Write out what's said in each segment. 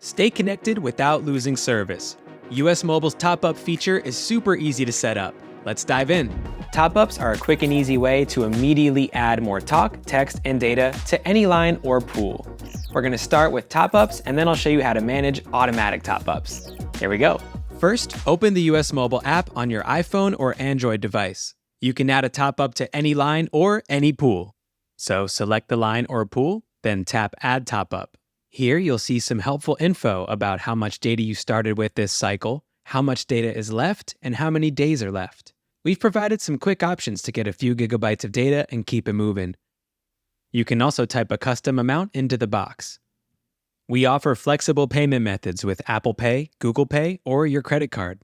Stay connected without losing service. US Mobile's top-up feature is super easy to set up. Let's dive in. Top-ups are a quick and easy way to immediately add more talk, text, and data to any line or pool. We're going to start with top-ups, and then I'll show you how to manage automatic top-ups. Here we go. First, open the US Mobile app on your iPhone or Android device. You can add a top-up to any line or any pool. So select the line or pool, then tap Add Top-up. Here you'll see some helpful info about how much data you started with this cycle, how much data is left, and how many days are left. We've provided some quick options to get a few gigabytes of data and keep it moving. You can also type a custom amount into the box. We offer flexible payment methods with Apple Pay, Google Pay, or your credit card.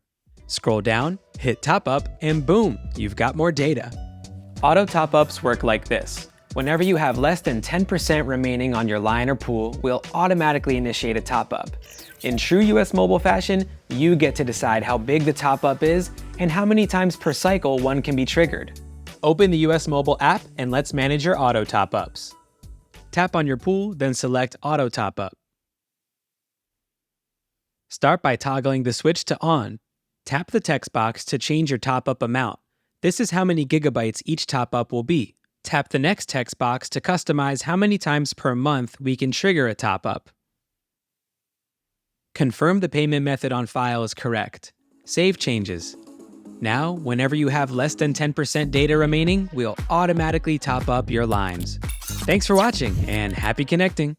Scroll down, hit Top Up, and boom, you've got more data. Auto top-ups work like this. Whenever you have less than 10% remaining on your line or pool, we'll automatically initiate a top-up. In true US Mobile fashion, you get to decide how big the top-up is and how many times per cycle one can be triggered. Open the US Mobile app and let's manage your auto top-ups. Tap on your pool, then select Auto Top-Up. Start by toggling the switch to on. Tap the text box to change your top-up amount. This is how many gigabytes each top-up will be. Tap the next text box to customize how many times per month we can trigger a top-up. Confirm the payment method on file is correct. Save changes. Now, whenever you have less than 10% data remaining, we'll automatically top up your lines. Thanks for watching and happy connecting!